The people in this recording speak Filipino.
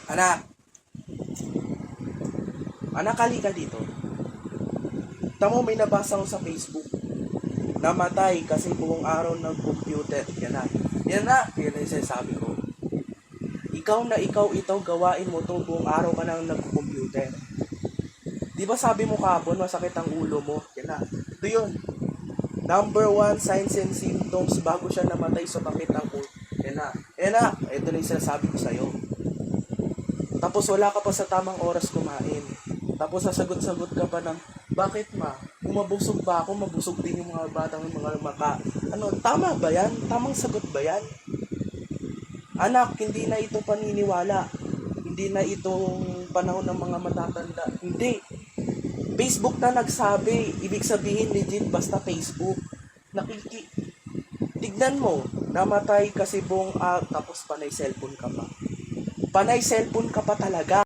Anak! Anak, halika dito. Tamo, may nabasa ko sa Facebook. Namatay kasi buong araw ng computer. Yan na. Yan na. Yan na yung sinasabi ko. Ikaw ito, gawain mo to buong araw ka nang nag-computer. Di ba sabi mo kapon, masakit ang ulo mo? Yan na. Ito yun. Number 1 signs and symptoms bago siya namatay sa bakit ng ulo. Yan na. Yan na. Ito na yung sinasabi ko sa'yo. Tapos wala ka pa sa tamang oras kumain. Tapos sasagot-sagot ka pa ng, bakit ma? Kung mabusog ba ako, mabusog din yung mga batang mga maka. Ano, tama ba yan? Tamang sagot ba yan? Anak, hindi na ito paniniwala. Hindi na itong panahon ng mga matatanda. Hindi. Facebook na nagsabi. Ibig sabihin legit basta Facebook. Tignan mo, namatay kasi buong tapos panay cellphone ka pa. Panay cellphone ka pa talaga.